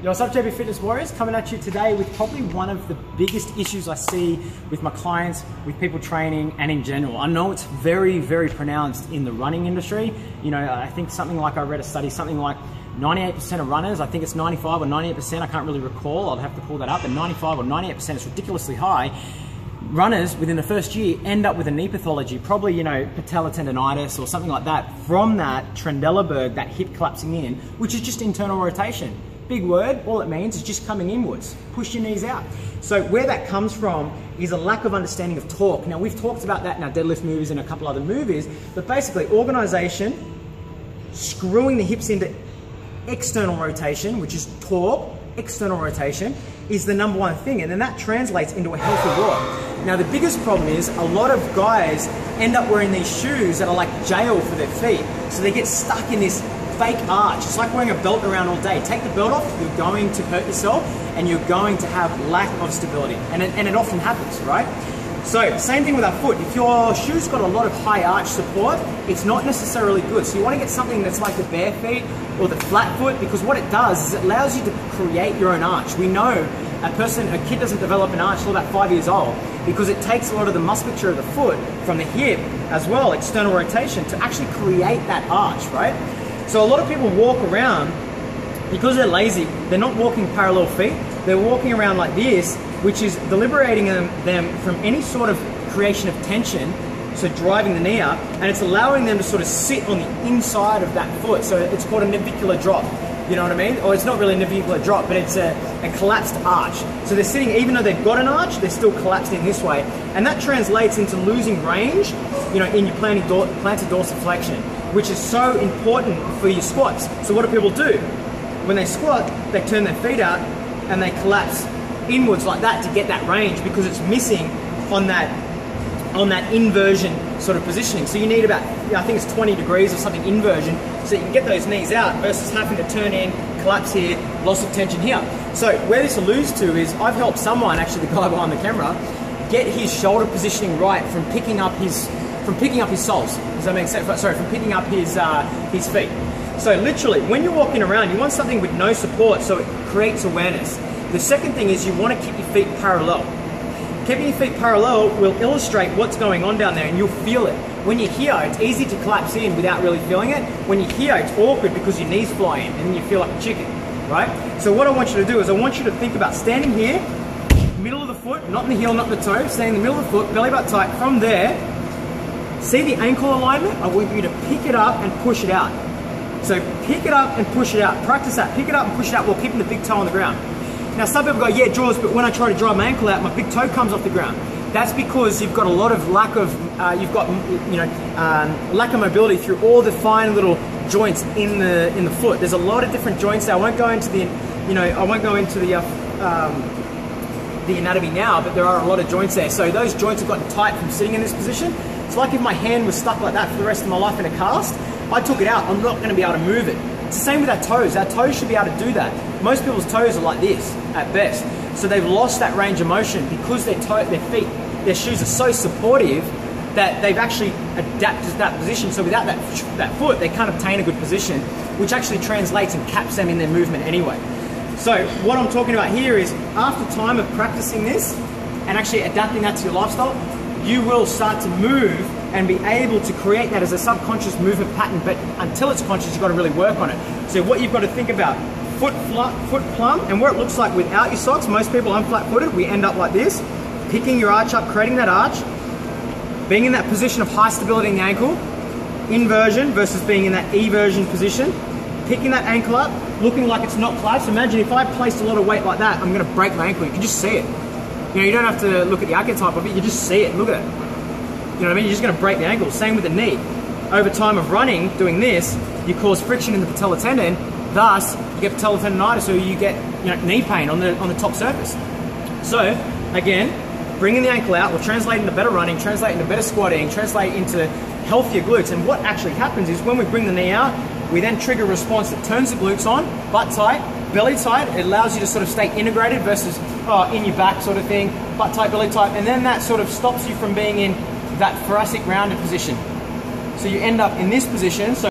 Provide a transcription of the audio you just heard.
Yo, what's up, JB Fitness Warriors? Coming at you today with probably one of the biggest issues I see with my clients, with people training, and in general. I know it's very, very pronounced in the running industry. You know, I think something like, I read a study, something like 98% of runners, I think it's 95 or 98%, I can't really recall, I'll have to pull that up, but 95 or 98% is ridiculously high. Runners within the first year end up with a knee pathology, probably, you know, patellar tendonitis or something like that, from that Trendelenburg, that hip collapsing in, which is just internal rotation. Big word, all it means is just coming inwards. Push your knees out. So where that comes from is a lack of understanding of torque. Now, we've talked about that in our deadlift movies and a couple other movies, but basically organization, screwing the hips into external rotation, which is torque, external rotation, is the number one thing, and then that translates into a healthy walk. Now, the biggest problem is a lot of guys end up wearing these shoes that are like jail for their feet, so they get stuck in this fake arch. It's like wearing a belt around all day. Take the belt off, you're going to hurt yourself, and you're going to have lack of stability, and it often happens, right? So, same thing with our foot. If your shoe's got a lot of high arch support, it's not necessarily good. So you want to get something that's like the bare feet or the flat foot, because what it does is it allows you to create your own arch. We know a kid doesn't develop an arch until about 5 years old, because it takes a lot of the musculature of the foot from the hip as well, external rotation, to actually create that arch, right? So a lot of people walk around, because they're lazy, they're not walking parallel feet, they're walking around like this, which is liberating them from any sort of creation of tension, so driving the knee up, and it's allowing them to sort of sit on the inside of that foot. So it's called a navicular drop, you know what I mean? Or it's not really a navicular drop, but it's a collapsed arch. So they're sitting, even though they've got an arch, they're still collapsed in this way. And that translates into losing range, you know, in your plantar dorsiflexion, which is so important for your squats. So what do people do? When they squat, they turn their feet out and they collapse inwards like that to get that range, because it's missing on that inversion sort of positioning. So you need about, I think it's 20 degrees or something inversion, so you can get those knees out versus having to turn in, collapse here, loss of tension here. So where this alludes to is, I've helped someone, actually the guy behind the camera, get his shoulder positioning right from picking up his soles. Does that make sense? Sorry, from picking up his feet. So literally, when you're walking around, you want something with no support, so it creates awareness. The second thing is you want to keep your feet parallel. Keeping your feet parallel will illustrate what's going on down there, and you'll feel it. When you're here, it's easy to collapse in without really feeling it. When you're here, it's awkward because your knees fly in and then you feel like a chicken, right? So what I want you to do is I want you to think about standing here, middle of the foot, not in the heel, not in the toe, standing in the middle of the foot, belly button tight. From there, see the ankle alignment? I want you to pick it up and push it out. So pick it up and push it out. Practice that. Pick it up and push it out while keeping the big toe on the ground. Now, some people go, yeah, Jaws, but when I try to drive my ankle out, my big toe comes off the ground. That's because you've got a lot of lack of, lack of mobility through all the fine little joints in the foot. There's a lot of different joints there. I won't go into the anatomy now, but there are a lot of joints there. So those joints have gotten tight from sitting in this position. It's like if my hand was stuck like that for the rest of my life in a cast, I took it out, I'm not going to be able to move it. It's the same with our toes. Our toes should be able to do that. Most people's toes are like this at best. So they've lost that range of motion because their feet, their shoes are so supportive that they've actually adapted to that position. So without that foot, they can't obtain a good position, which actually translates and caps them in their movement anyway. So what I'm talking about here is, after time of practicing this and actually adapting that to your lifestyle, you will start to move and be able to create that as a subconscious movement pattern. But until it's conscious, you've got to really work on it. So what you've got to think about, foot plumb, and what it looks like without your socks. Most people, I'm flat-footed, we end up like this, picking your arch up, creating that arch, being in that position of high stability in the ankle, inversion versus being in that eversion position, picking that ankle up, looking like it's not collapsed. Imagine if I placed a lot of weight like that, I'm going to break my ankle. You can just see it. You know, you don't have to look at the archetype of it, you just see it, look at it. You know what I mean? You're just going to break the ankle. Same with the knee. Over time of running, doing this, you cause friction in the patellar tendon, thus you get patellar tendonitis, or you get, you know, knee pain on the top surface. So again, bringing the ankle out will translate into better running, translate into better squatting, translate into healthier glutes. And what actually happens is, when we bring the knee out, we then trigger a response that turns the glutes on, butt tight, belly tight. It allows you to sort of stay integrated versus in your back sort of thing, butt tight, belly tight, and then that sort of stops you from being in that thoracic rounded position. So you end up in this position. So